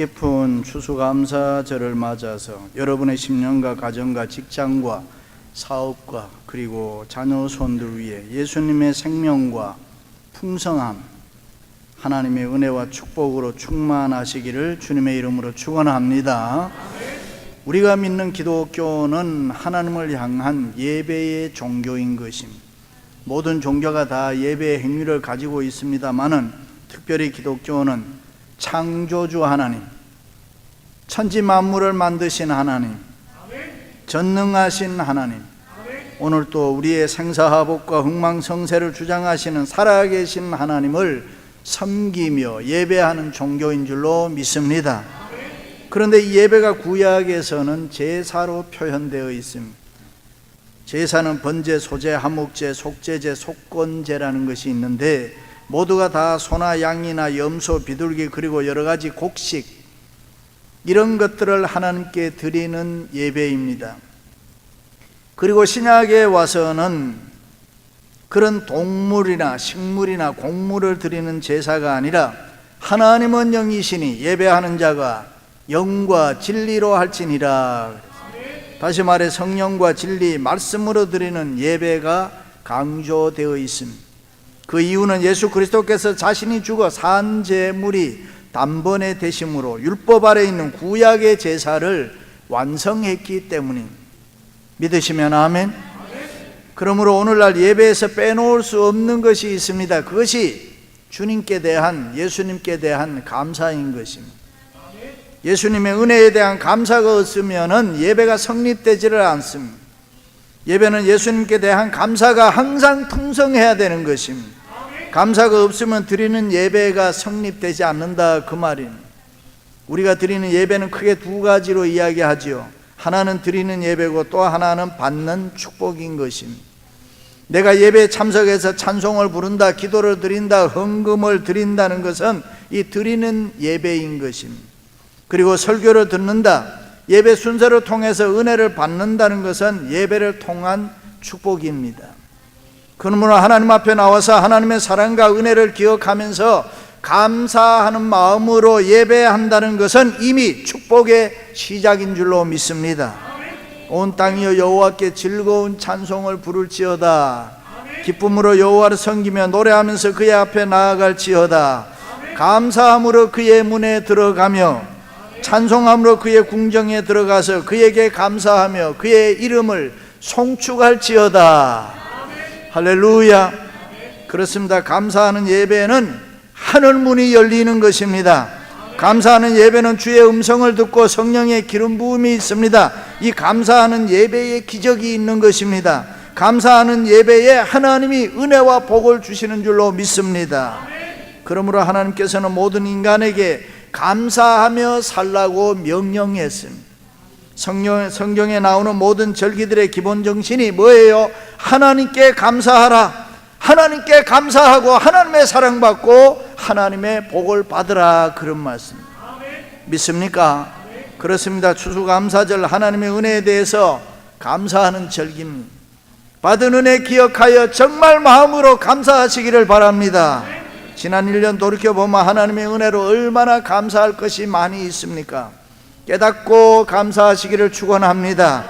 뜻깊은 추수감사절을 맞아서 여러분의 심령과 가정과 직장과 사업과 그리고 자녀 손들 위해 예수님의 생명과 풍성함, 하나님의 은혜와 축복으로 충만하시기를 주님의 이름으로 축원합니다. 우리가 믿는 기독교는 하나님을 향한 예배의 종교인 것입니다. 모든 종교가 다 예배의 행위를 가지고 있습니다만은 특별히 기독교는 창조주 하나님, 천지 만물을 만드신 하나님, 전능하신 하나님, 오늘 또 우리의 생사화복과 흥망성쇠를 주장하시는 살아계신 하나님을 섬기며 예배하는 종교인 줄로 믿습니다. 그런데 이 예배가 구약에서는 제사로 표현되어 있습니다. 제사는 번제, 소제, 화목제, 속죄제, 속건제라는 것이 있는데 모두가 다 소나 양이나 염소, 비둘기 그리고 여러 가지 곡식, 이런 것들을 하나님께 드리는 예배입니다. 그리고 신약에 와서는 그런 동물이나 식물이나 곡물을 드리는 제사가 아니라 하나님은 영이시니 예배하는 자가 영과 진리로 할지니라. 다시 말해 성령과 진리, 말씀으로 드리는 예배가 강조되어 있습니다. 그 이유는 예수 그리스도께서 자신이 죽어 산 제물이 단번에 되심으로 율법 아래 있는 구약의 제사를 완성했기 때문입니다. 믿으시면 아멘. 그러므로 오늘날 예배에서 빼놓을 수 없는 것이 있습니다. 그것이 주님께 대한, 예수님께 대한 감사인 것입니다. 예수님의 은혜에 대한 감사가 없으면 예배가 성립되지를 않습니다. 예배는 예수님께 대한 감사가 항상 풍성해야 되는 것입니다. 감사가 없으면 드리는 예배가 성립되지 않는다, 그 말입니다. 우리가 드리는 예배는 크게 두 가지로 이야기하지요. 하나는 드리는 예배고 또 하나는 받는 축복인 것입니다. 내가 예배에 참석해서 찬송을 부른다, 기도를 드린다, 헌금을 드린다는 것은 이 드리는 예배인 것입니다. 그리고 설교를 듣는다, 예배 순서를 통해서 은혜를 받는다는 것은 예배를 통한 축복입니다. 그러므로 하나님 앞에 나와서 하나님의 사랑과 은혜를 기억하면서 감사하는 마음으로 예배한다는 것은 이미 축복의 시작인 줄로 믿습니다. 온 땅이여 여호와께 즐거운 찬송을 부를지어다. 기쁨으로 여호와를 섬기며 노래하면서 그의 앞에 나아갈지어다. 감사함으로 그의 문에 들어가며 찬송함으로 그의 궁정에 들어가서 그에게 감사하며 그의 이름을 송축할지어다. 할렐루야. 그렇습니다. 감사하는 예배는 하늘문이 열리는 것입니다. 감사하는 예배는 주의 음성을 듣고 성령의 기름 부음이 있습니다. 이 감사하는 예배에 기적이 있는 것입니다. 감사하는 예배에 하나님이 은혜와 복을 주시는 줄로 믿습니다. 그러므로 하나님께서는 모든 인간에게 감사하며 살라고 명령했습니다. 성경에 나오는 모든 절기들의 기본 정신이 뭐예요? 하나님께 감사하라, 하나님께 감사하고 하나님의 사랑받고 하나님의 복을 받으라, 그런 말씀입니다. 믿습니까? 그렇습니다. 추수감사절, 하나님의 은혜에 대해서 감사하는 절기입니다. 받은 은혜 기억하여 정말 마음으로 감사하시기를 바랍니다. 지난 1년 돌이켜보면 하나님의 은혜로 얼마나 감사할 것이 많이 있습니까? 깨닫고 감사하시기를 축원합니다.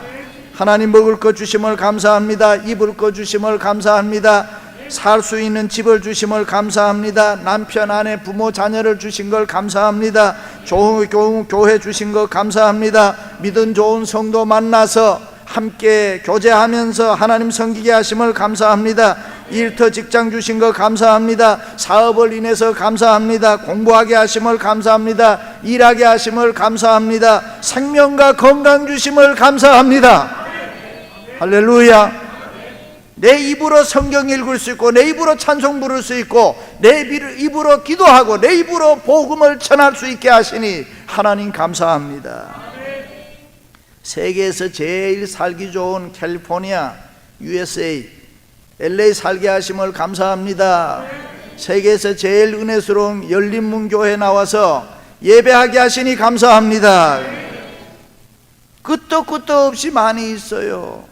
하나님 먹을 것 주심을 감사합니다. 입을 것 주심을 감사합니다. 살 수 있는 집을 주심을 감사합니다. 남편, 아내, 부모, 자녀를 주신 걸 감사합니다. 좋은 교회 주신 것 감사합니다. 믿음 좋은 성도 만나서 함께 교제하면서 하나님 섬기게 하심을 감사합니다. 일터 직장 주신 것 감사합니다. 사업을 인해서 감사합니다. 공부하게 하심을 감사합니다. 일하게 하심을 감사합니다. 생명과 건강 주심을 감사합니다. 할렐루야. 내 입으로 성경 읽을 수 있고 내 입으로 찬송 부를 수 있고 내 입으로 기도하고 내 입으로 복음을 전할 수 있게 하시니 하나님 감사합니다. 세계에서 제일 살기 좋은 캘리포니아, USA, LA 살게 하심을 감사합니다. 세계에서 제일 은혜스러운 열린문교회 나와서 예배하게 하시니 감사합니다. 끝도 없이 많이 있어요.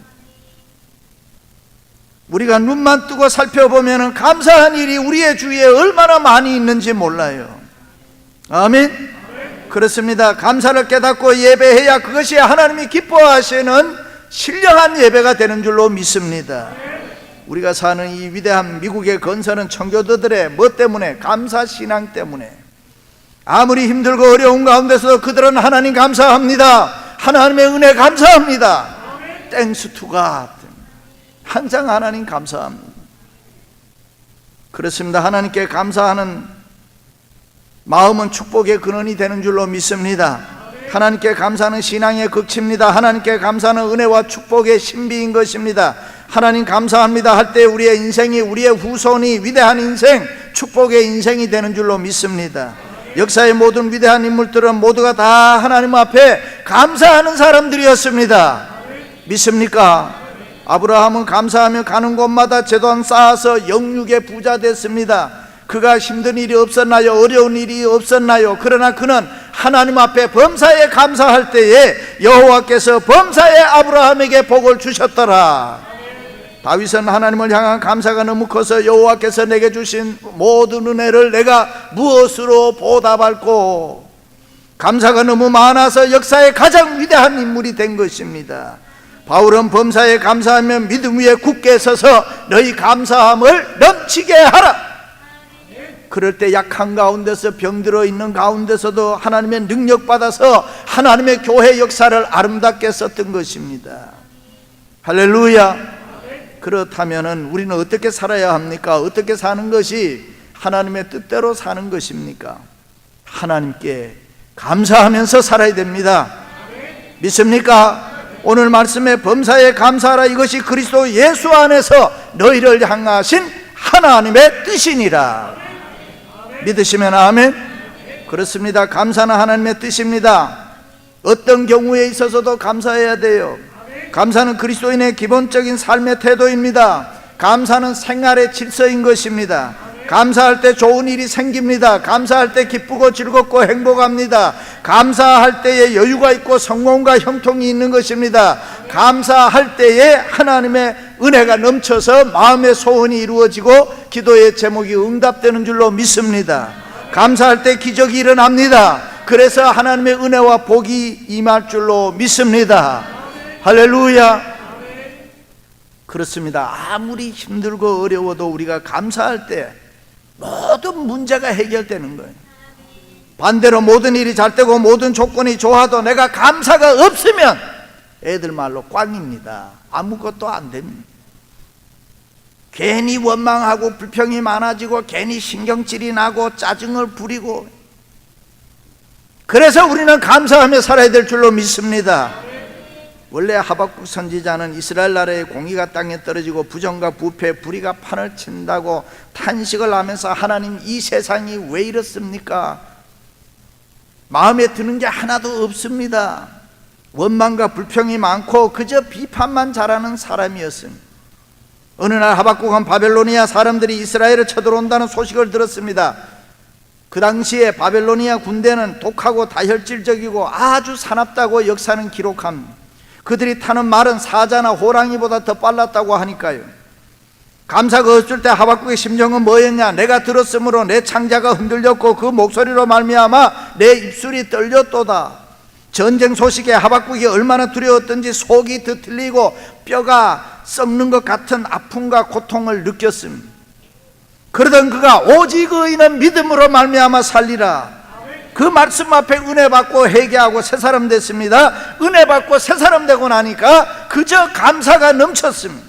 우리가 눈만 뜨고 살펴보면 감사한 일이 우리의 주위에 얼마나 많이 있는지 몰라요. 아멘. 그렇습니다. 감사를 깨닫고 예배해야 그것이 하나님이 기뻐하시는 신령한 예배가 되는 줄로 믿습니다. 우리가 사는 이 위대한 미국의 건설은 청교도들의 뭐 때문에? 감사신앙 때문에. 아무리 힘들고 어려운 가운데서도 그들은 하나님 감사합니다. 하나님의 은혜 감사합니다. Thanks to God. 항상 하나님 감사합니다. 그렇습니다. 하나님께 감사하는 마음은 축복의 근원이 되는 줄로 믿습니다. 하나님께 감사하는 신앙의 극치입니다. 하나님께 감사하는 은혜와 축복의 신비인 것입니다. 하나님 감사합니다 할 때 우리의 인생이, 우리의 후손이 위대한 인생, 축복의 인생이 되는 줄로 믿습니다. 역사의 모든 위대한 인물들은 모두가 다 하나님 앞에 감사하는 사람들이었습니다. 믿습니까? 아브라함은 감사하며 가는 곳마다 제돈 쌓아서 영육의 부자 됐습니다. 그가 힘든 일이 없었나요? 어려운 일이 없었나요? 그러나 그는 하나님 앞에 범사에 감사할 때에 여호와께서 범사에 아브라함에게 복을 주셨더라. 다윗은 하나님을 향한 감사가 너무 커서 여호와께서 내게 주신 모든 은혜를 내가 무엇으로 보답할꼬? 감사가 너무 많아서 역사의 가장 위대한 인물이 된 것입니다. 바울은 범사에 감사하며 믿음 위에 굳게 서서 너희 감사함을 넘치게 하라. 그럴 때 약한 가운데서, 병들어 있는 가운데서도 하나님의 능력 받아서 하나님의 교회 역사를 아름답게 썼던 것입니다. 할렐루야. 그렇다면 우리는 어떻게 살아야 합니까? 어떻게 사는 것이 하나님의 뜻대로 사는 것입니까? 하나님께 감사하면서 살아야 됩니다. 믿습니까? 오늘 말씀에 범사에 감사하라, 이것이 그리스도 예수 안에서 너희를 향하신 하나님의 뜻이니라. 믿으시면 아멘. 그렇습니다. 감사는 하나님의 뜻입니다. 어떤 경우에 있어서도 감사해야 돼요. 감사는 그리스도인의 기본적인 삶의 태도입니다. 감사는 생활의 질서인 것입니다. 감사할 때 좋은 일이 생깁니다. 감사할 때 기쁘고 즐겁고 행복합니다. 감사할 때에 여유가 있고 성공과 형통이 있는 것입니다. 감사할 때에 하나님의 은혜가 넘쳐서 마음의 소원이 이루어지고 기도의 제목이 응답되는 줄로 믿습니다. 감사할 때 기적이 일어납니다. 그래서 하나님의 은혜와 복이 임할 줄로 믿습니다. 할렐루야. 그렇습니다. 아무리 힘들고 어려워도 우리가 감사할 때 모든 문제가 해결되는 거예요. 반대로 모든 일이 잘 되고 모든 조건이 좋아도 내가 감사가 없으면 애들 말로 꽝입니다. 아무것도 안 됩니다. 괜히 원망하고 불평이 많아지고 괜히 신경질이 나고 짜증을 부리고, 그래서 우리는 감사하며 살아야 될 줄로 믿습니다. 원래 하박국 선지자는 이스라엘 나라의 공의가 땅에 떨어지고 부정과 부패, 불의가 판을 친다고 탄식을 하면서 하나님, 이 세상이 왜 이렇습니까? 마음에 드는 게 하나도 없습니다. 원망과 불평이 많고 그저 비판만 잘하는 사람이었습니다. 어느 날 하박국은 바벨로니아 사람들이 이스라엘을 쳐들어온다는 소식을 들었습니다. 그 당시에 바벨로니아 군대는 독하고 다혈질적이고 아주 사납다고 역사는 기록합니다. 그들이 타는 말은 사자나 호랑이보다 더 빨랐다고 하니까요. 감사가 없을 때 하박국의 심정은 뭐였냐? 내가 들었으므로 내 창자가 흔들렸고 그 목소리로 말미암아 내 입술이 떨렸도다. 전쟁 소식에 하박국이 얼마나 두려웠던지 속이 뒤틀리고 뼈가 썩는 것 같은 아픔과 고통을 느꼈습니다. 그러던 그가 오직 의인은 믿음으로 말미암아 살리라. 그 말씀 앞에 은혜 받고 회개하고 새 사람 됐습니다. 은혜 받고 새 사람 되고 나니까 그저 감사가 넘쳤습니다.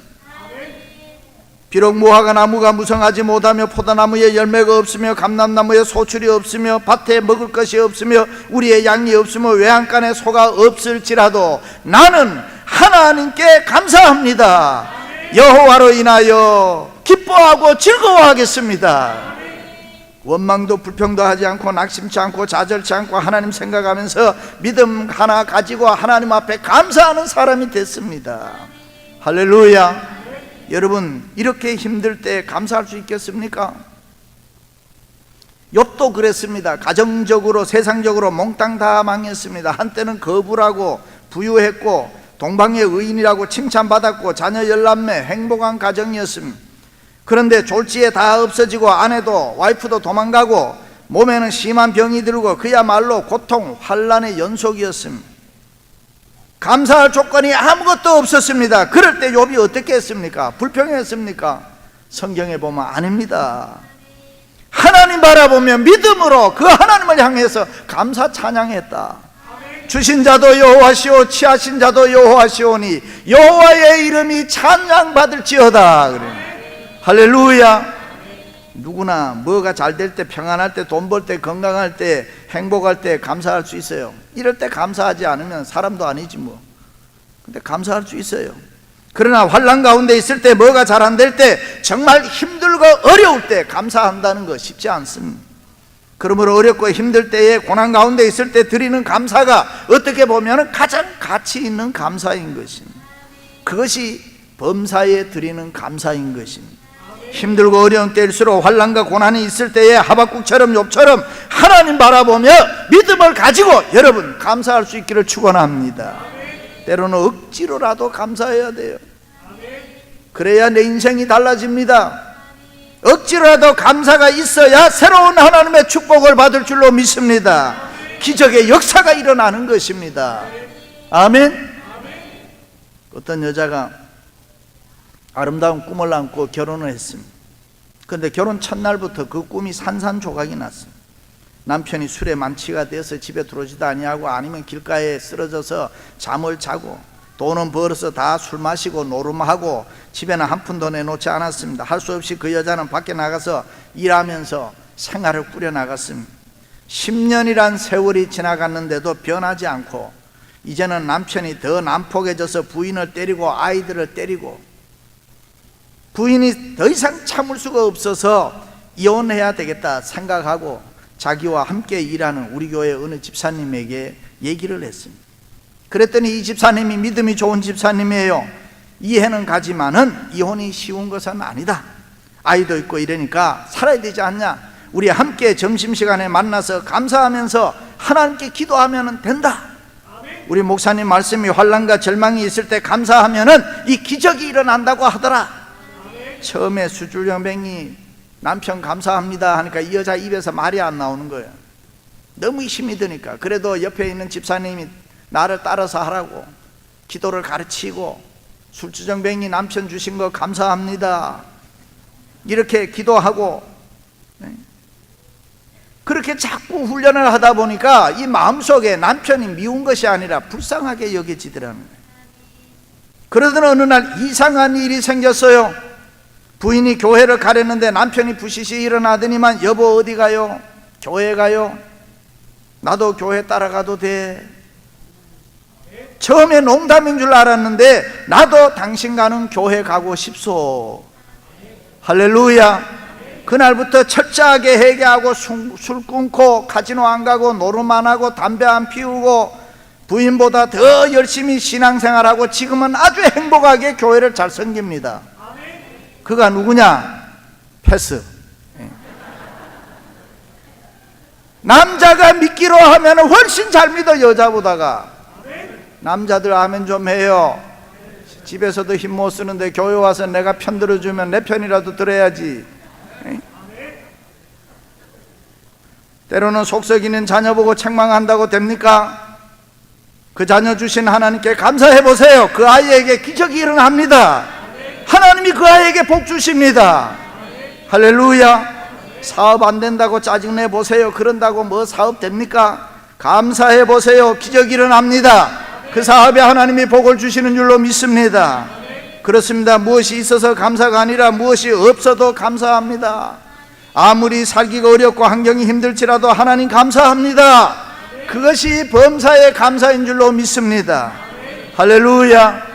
비록 무화과 나무가 무성하지 못하며 포도나무에 열매가 없으며 감람나무에 소출이 없으며 밭에 먹을 것이 없으며 우리의 양이 없으며 외양간에 소가 없을지라도 나는 하나님께 감사합니다. 여호와로 인하여 기뻐하고 즐거워하겠습니다. 원망도 불평도 하지 않고 낙심치 않고 좌절치 않고 하나님 생각하면서 믿음 하나 가지고 하나님 앞에 감사하는 사람이 됐습니다. 할렐루야. 여러분, 이렇게 힘들 때 감사할 수 있겠습니까? 욥도 그랬습니다. 가정적으로 세상적으로 몽땅 다 망했습니다. 한때는 거부라고 부유했고 동방의 의인이라고 칭찬받았고 자녀 10남매 행복한 가정이었습니다. 그런데 졸지에 다 없어지고 아내도 와이프도 도망가고 몸에는 심한 병이 들고 그야말로 고통, 환난의 연속이었습니다. 감사할 조건이 아무것도 없었습니다. 그럴 때 욥이 어떻게 했습니까? 불평했습니까? 성경에 보면 아닙니다. 하나님 바라보며 믿음으로 그 하나님을 향해서 감사 찬양했다. 주신 자도 여호와시오 취하신 자도 여호와시오니 여호와의 이름이 찬양받을지어다. 그래. 할렐루야. 누구나 뭐가 잘 될 때, 평안할 때, 돈 벌 때, 건강할 때, 행복할 때 감사할 수 있어요. 이럴 때 감사하지 않으면 사람도 아니지 뭐. 근데 감사할 수 있어요. 그러나 환난 가운데 있을 때, 뭐가 잘 안 될 때, 정말 힘들고 어려울 때 감사한다는 거 쉽지 않습니다. 그러므로 어렵고 힘들 때에, 고난 가운데 있을 때 드리는 감사가 어떻게 보면 가장 가치 있는 감사인 것입니다. 그것이 범사에 드리는 감사인 것입니다. 힘들고 어려운 때일수록 환난과 고난이 있을 때에 하박국처럼 욥처럼 하나님 바라보며 믿음을 가지고 여러분 감사할 수 있기를 축원합니다. 때로는 억지로라도 감사해야 돼요. 그래야 내 인생이 달라집니다. 억지로라도 감사가 있어야 새로운 하나님의 축복을 받을 줄로 믿습니다. 기적의 역사가 일어나는 것입니다. 아멘. 어떤 여자가 아름다운 꿈을 안고 결혼을 했습니다. 그런데 결혼 첫날부터 그 꿈이 산산조각이 났습니다. 남편이 술에 만취가 되어서 집에 들어오지도 아니하고 아니면 길가에 쓰러져서 잠을 자고 돈은 벌어서 다 술 마시고 노름하고 집에는 한 푼도 내놓지 않았습니다. 할 수 없이 그 여자는 밖에 나가서 일하면서 생활을 꾸려나갔습니다. 10년이란 세월이 지나갔는데도 변하지 않고 이제는 남편이 더 난폭해져서 부인을 때리고 아이들을 때리고 부인이 더 이상 참을 수가 없어서 이혼해야 되겠다 생각하고 자기와 함께 일하는 우리 교회 어느 집사님에게 얘기를 했습니다. 그랬더니 이 집사님이 믿음이 좋은 집사님이에요. 이해는 가지만은 이혼이 쉬운 것은 아니다. 아이도 있고 이러니까 살아야 되지 않냐. 우리 함께 점심시간에 만나서 감사하면서 하나님께 기도하면 된다. 우리 목사님 말씀이 환난과 절망이 있을 때 감사하면은 이 기적이 일어난다고 하더라. 처음에 수줄병이 남편 감사합니다 하니까 이 여자 입에서 말이 안 나오는 거예요. 너무 힘이 드니까. 그래도 옆에 있는 집사님이 나를 따라서 하라고 기도를 가르치고 술주정뱅이 남편 주신 거 감사합니다 이렇게 기도하고 그렇게 자꾸 훈련을 하다 보니까 이 마음속에 남편이 미운 것이 아니라 불쌍하게 여겨지더라는 거예요. 그러던 어느 날 이상한 일이 생겼어요. 부인이 교회를 가렸는데 남편이 부시시 일어나더니만 여보 어디 가요? 교회 가요? 나도 교회 따라가도 돼? 처음에 농담인 줄 알았는데 나도 당신 가는 교회 가고 싶소. 할렐루야. 그날부터 철저하게 회개하고 술 끊고 카지노 안 가고 노름 안 하고 담배 안 피우고 부인보다 더 열심히 신앙생활하고 지금은 아주 행복하게 교회를 잘 섬깁니다. 그가 누구냐? 패스. 남자가 믿기로 하면 훨씬 잘 믿어. 여자보다가. 남자들 아멘 좀 해요. 집에서도 힘 못 쓰는데 교회 와서 내가 편 들어주면 내 편이라도 들어야지. 때로는 속썩이는 자녀 보고 책망한다고 됩니까? 그 자녀 주신 하나님께 감사해 보세요. 그 아이에게 기적이 일어납니다. 하나님이 그 아이에게 복 주십니다. 할렐루야. 사업 안 된다고 짜증내 보세요. 그런다고 뭐 사업 됩니까? 감사해 보세요. 기적이 일어납니다. 그 사업에 하나님이 복을 주시는 줄로 믿습니다. 그렇습니다. 무엇이 있어서 감사가 아니라 무엇이 없어도 감사합니다. 아무리 살기가 어렵고 환경이 힘들지라도 하나님 감사합니다. 그것이 범사의 감사인 줄로 믿습니다. 할렐루야.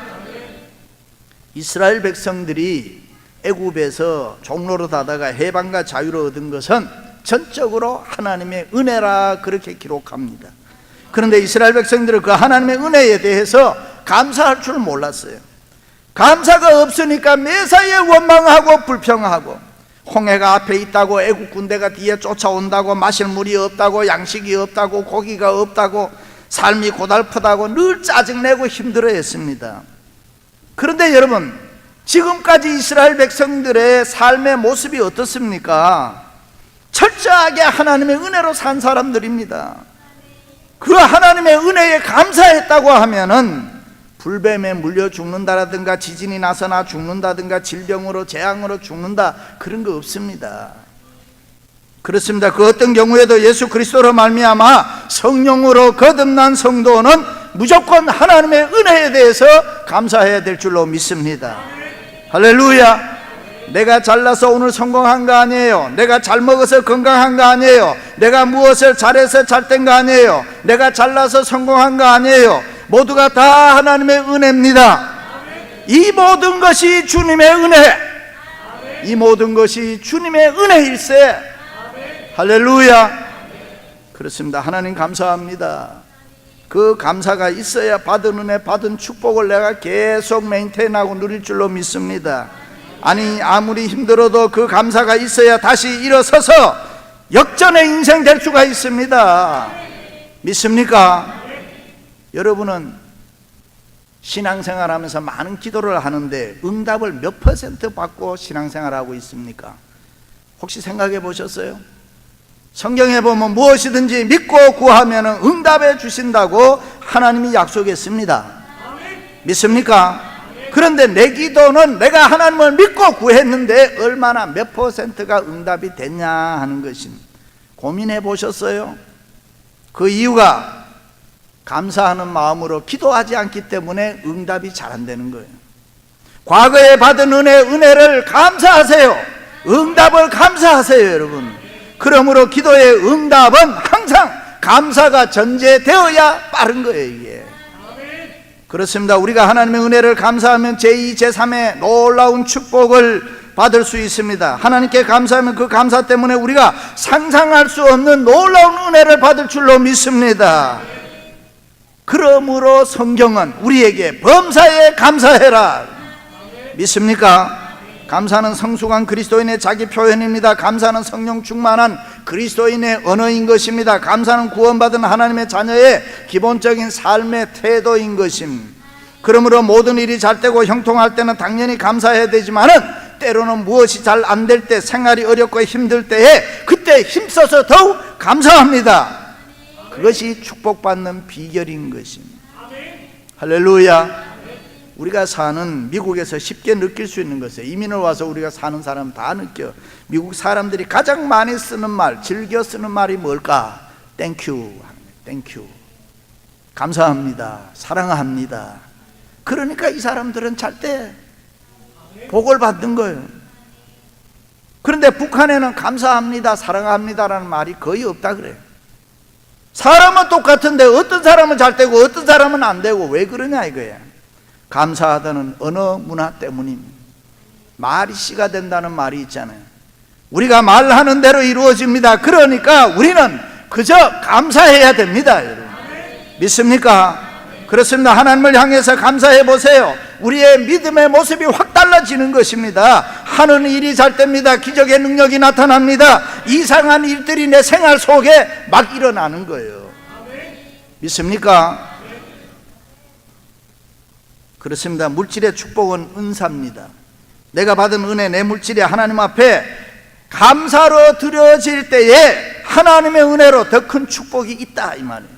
이스라엘 백성들이 애굽에서 종로로 다다가 해방과 자유를 얻은 것은 전적으로 하나님의 은혜라 그렇게 기록합니다. 그런데 이스라엘 백성들은 그 하나님의 은혜에 대해서 감사할 줄 몰랐어요. 감사가 없으니까 매사에 원망하고 불평하고 홍해가 앞에 있다고 애국 군대가 뒤에 쫓아온다고 마실 물이 없다고 양식이 없다고 고기가 없다고 삶이 고달프다고 늘 짜증내고 힘들어했습니다. 그런데 여러분 지금까지 이스라엘 백성들의 삶의 모습이 어떻습니까? 철저히 철저하게 하나님의 은혜로 산 사람들입니다. 그 하나님의 은혜에 감사했다고 하면은 불뱀에 물려 죽는다라든가 지진이 나서 나 죽는다든가 질병으로 재앙으로 죽는다, 그런 거 없습니다. 그렇습니다. 그 어떤 경우에도 예수 그리스도로 말미암아 성령으로 거듭난 성도는 무조건 하나님의 은혜에 대해서 감사해야 될 줄로 믿습니다. 할렐루야. 내가 잘나서 오늘 성공한 거 아니에요. 내가 잘 먹어서 건강한 거 아니에요. 내가 무엇을 잘해서 잘 된 거 아니에요. 내가 잘나서 성공한 거 아니에요. 모두가 다 하나님의 은혜입니다. 이 모든 것이 주님의 은혜, 이 모든 것이 주님의 은혜일세. 할렐루야. 그렇습니다. 하나님 감사합니다. 그 감사가 있어야 받은 은혜, 받은 축복을 내가 계속 메인테인하고 누릴 줄로 믿습니다. 아니, 아무리 힘들어도 그 감사가 있어야 다시 일어서서 역전의 인생 될 수가 있습니다. 믿습니까? 여러분은 신앙생활 하면서 많은 기도를 하는데 응답을 몇 % 받고 신앙생활하고 있습니까? 혹시 생각해 보셨어요? 성경에 보면 무엇이든지 믿고 구하면 응답해 주신다고 하나님이 약속했습니다. 믿습니까? 그런데 내 기도는 내가 하나님을 믿고 구했는데 얼마나 몇 %가 응답이 됐냐 하는 것입니다. 고민해 보셨어요? 그 이유가 감사하는 마음으로 기도하지 않기 때문에 응답이 잘 안 되는 거예요. 과거에 받은 은혜를 감사하세요. 응답을 감사하세요, 여러분. 그러므로 기도의 응답은 항상 감사가 전제되어야 빠른 거예요, 이게. 그렇습니다. 우리가 하나님의 은혜를 감사하면 제2, 제3의 놀라운 축복을 받을 수 있습니다. 하나님께 감사하면 그 감사 때문에 우리가 상상할 수 없는 놀라운 은혜를 받을 줄로 믿습니다. 그러므로 성경은 우리에게 범사에 감사해라. 믿습니까? 감사는 성숙한 그리스도인의 자기 표현입니다. 감사는 성령 충만한 그리스도인의 언어인 것입니다. 감사는 구원받은 하나님의 자녀의 기본적인 삶의 태도인 것입니다. 그러므로 모든 일이 잘 되고 형통할 때는 당연히 감사해야 되지만은 때로는 무엇이 잘 안 될 때, 생활이 어렵고 힘들 때에 그때 힘써서 더욱 감사합니다. 그것이 축복받는 비결인 것입니다. 할렐루야. 우리가 사는 미국에서 쉽게 느낄 수 있는 것이에요. 이민을 와서 우리가 사는 사람 다 느껴. 미국 사람들이 가장 많이 쓰는 말, 즐겨 쓰는 말이 뭘까? 땡큐, 땡큐. 감사합니다, 사랑합니다. 그러니까 이 사람들은 잘 때 복을 받는 거예요. 그런데 북한에는 감사합니다, 사랑합니다라는 말이 거의 없다 그래요. 사람은 똑같은데 어떤 사람은 잘 되고 어떤 사람은 안 되고 왜 그러냐 이거야. 감사하다는 언어 문화 때문입니다. 말이 씨가 된다는 말이 있잖아요. 우리가 말하는 대로 이루어집니다. 그러니까 우리는 그저 감사해야 됩니다, 여러분. 믿습니까? 그렇습니다. 하나님을 향해서 감사해 보세요. 우리의 믿음의 모습이 확 달라지는 것입니다. 하는 일이 잘 됩니다. 기적의 능력이 나타납니다. 이상한 일들이 내 생활 속에 막 일어나는 거예요. 믿습니까? 그렇습니다. 물질의 축복은 은사입니다. 내가 받은 은혜, 내 물질이 하나님 앞에 감사로 드려질 때에 하나님의 은혜로 더 큰 축복이 있다 이 말이에요.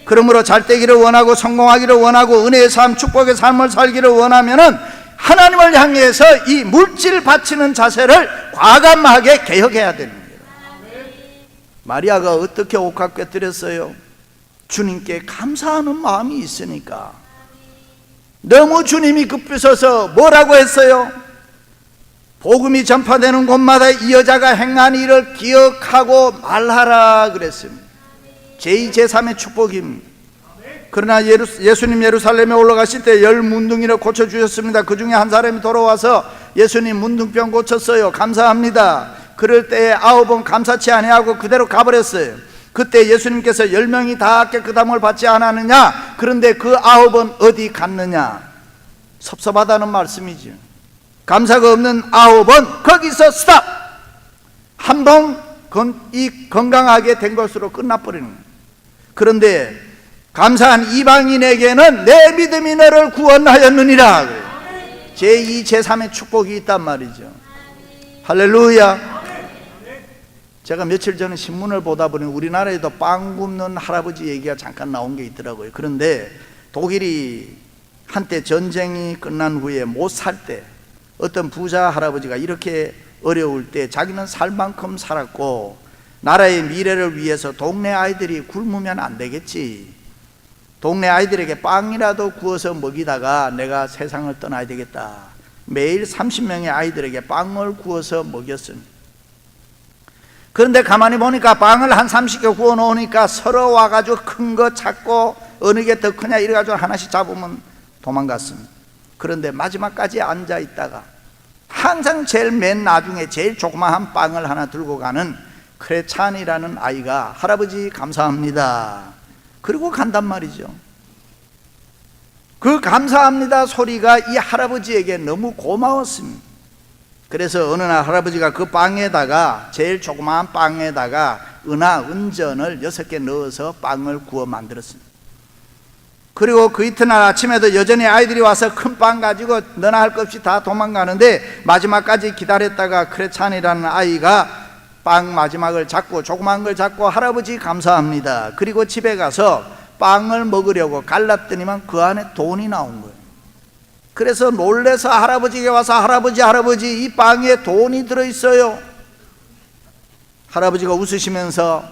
그러므로 잘 되기를 원하고 성공하기를 원하고 은혜의 삶, 축복의 삶을 살기를 원하면은 하나님을 향해서 이 물질 바치는 자세를 과감하게 개혁해야 되는 거예요. 마리아가 어떻게 옥합에 드렸어요? 주님께 감사하는 마음이 있으니까. 너무 주님이 급부셔서 뭐라고 했어요? 복음이 전파되는 곳마다 이 여자가 행한 일을 기억하고 말하라 그랬습니다. 제2, 제3의 축복입니다. 그러나 예수님 예루살렘에 올라가실 때 10문둥이를 고쳐주셨습니다. 그 중에 한 사람이 돌아와서 예수님 문둥병 고쳤어요, 감사합니다. 그럴 때에 9번 감사치 아니하고 그대로 가버렸어요. 그때 예수님께서 10명이 다 깨끗함을 받지 않았느냐? 그런데 그 9은 어디 갔느냐? 섭섭하다는 말씀이죠. 감사가 없는 9은 거기서 스탑! 한번 건강하게 된 것으로 끝나버리는 거예요. 그런데 감사한 이방인에게는 내 믿음이 너를 구원하였느니라. 제2, 제3의 축복이 있단 말이죠. 할렐루야. 제가 며칠 전에 신문을 보다 보니 우리나라에도 빵 굽는 할아버지 얘기가 잠깐 나온 게 있더라고요. 그런데 독일이 한때 전쟁이 끝난 후에 못 살 때 어떤 부자 할아버지가 이렇게 어려울 때 자기는 살 만큼 살았고 나라의 미래를 위해서 동네 아이들이 굶으면 안 되겠지, 동네 아이들에게 빵이라도 구워서 먹이다가 내가 세상을 떠나야 되겠다. 매일 30명의 아이들에게 빵을 구워서 먹였습니다. 그런데 가만히 보니까 빵을 한 30개 구워 놓으니까 서로 와가지고 큰 거 찾고 어느 게 더 크냐 이래가지고 하나씩 잡으면 도망갔습니다. 그런데 마지막까지 앉아 있다가 항상 제일 맨 나중에 제일 조그마한 빵을 하나 들고 가는 크레찬이라는 아이가 할아버지 감사합니다 그리고 간단 말이죠. 그 감사합니다 소리가 이 할아버지에게 너무 고마웠습니다. 그래서 어느 날 할아버지가 그 빵에다가 제일 조그마한 빵에다가 은전을 6개 넣어서 빵을 구워 만들었습니다. 그리고 그 이튿날 아침에도 여전히 아이들이 와서 큰 빵 가지고 너나 할 것 없이 다 도망가는데 마지막까지 기다렸다가 크레찬이라는 아이가 빵 마지막을 잡고 조그만 걸 잡고 할아버지 감사합니다 그리고 집에 가서 빵을 먹으려고 갈랐더니만 그 안에 돈이 나온 거예요. 그래서 놀래서 할아버지에게 와서 할아버지 이 빵에 돈이 들어있어요. 할아버지가 웃으시면서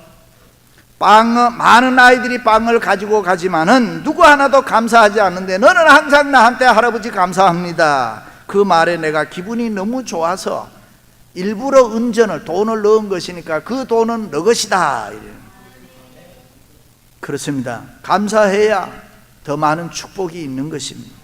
많은 아이들이 빵을 가지고 가지만은 누구 하나도 감사하지 않는데 너는 항상 나한테 할아버지 감사합니다 그 말에 내가 기분이 너무 좋아서 일부러 은전을 돈을 넣은 것이니까 그 돈은 너 것이다. 그렇습니다. 감사해야 더 많은 축복이 있는 것입니다.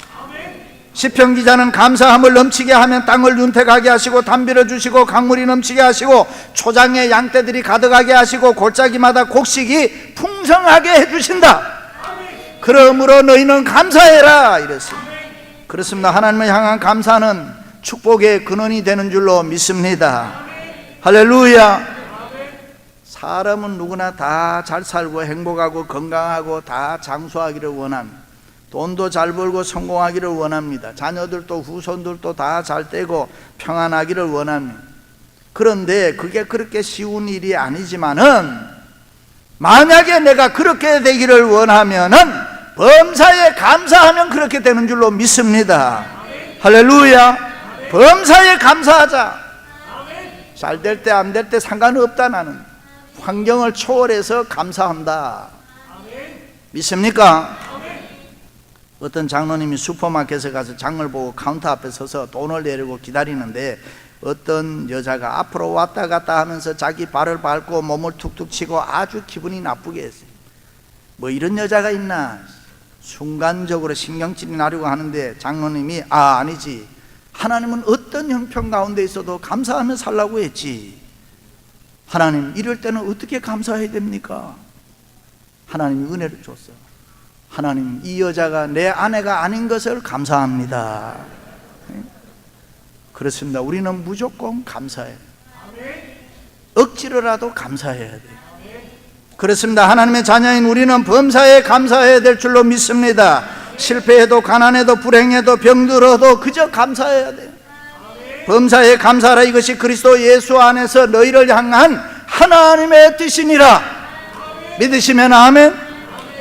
시편 기자는 감사함을 넘치게 하면 땅을 윤택하게 하시고 담비를 주시고 강물이 넘치게 하시고 초장에 양떼들이 가득하게 하시고 골짜기마다 곡식이 풍성하게 해주신다. 그러므로 너희는 감사해라 이랬습니다. 그렇습니다. 하나님을 향한 감사는 축복의 근원이 되는 줄로 믿습니다. 할렐루야. 사람은 누구나 다 잘 살고 행복하고 건강하고 다 장수하기를 원합니다. 돈도 잘 벌고 성공하기를 원합니다. 자녀들도 후손들도 다 잘 되고 평안하기를 원합니다. 그런데 그게 그렇게 쉬운 일이 아니지만은 만약에 내가 그렇게 되기를 원하면은 범사에 감사하면 그렇게 되는 줄로 믿습니다. 할렐루야. 범사에 감사하자. 잘 될 때 안 될 때 상관없다. 나는 환경을 초월해서 감사한다. 믿습니까? 어떤 장로님이 슈퍼마켓에 가서 장을 보고 카운터 앞에 서서 돈을 내려고 기다리는데 어떤 여자가 앞으로 왔다 갔다 하면서 자기 발을 밟고 몸을 툭툭 치고 아주 기분이 나쁘게 했어요. 뭐 이런 여자가 있나. 순간적으로 신경질이 나려고 하는데 장로님이 아니지, 하나님은 어떤 형편 가운데 있어도 감사하며 살라고 했지. 하나님 이럴 때는 어떻게 감사해야 됩니까? 하나님이 은혜를 줬어. 하나님 이 여자가 내 아내가 아닌 것을 감사합니다. 그렇습니다. 우리는 무조건 감사해요. 억지로라도 감사해야 돼요. 그렇습니다. 하나님의 자녀인 우리는 범사에 감사해야 될 줄로 믿습니다. 실패해도 가난해도 불행해도 병들어도 그저 감사해야 돼요. 범사에 감사하라. 이것이 그리스도 예수 안에서 너희를 향한 하나님의 뜻이니라. 믿으시면 아멘.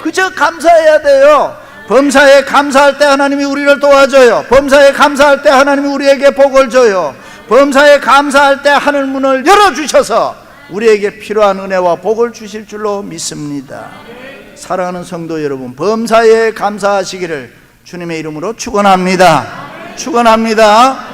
그저 감사해야 돼요. 범사에 감사할 때 하나님이 우리를 도와줘요. 범사에 감사할 때 하나님이 우리에게 복을 줘요. 범사에 감사할 때 하늘 문을 열어주셔서 우리에게 필요한 은혜와 복을 주실 줄로 믿습니다. 사랑하는 성도 여러분, 범사에 감사하시기를 주님의 이름으로 축원합니다. 축원합니다.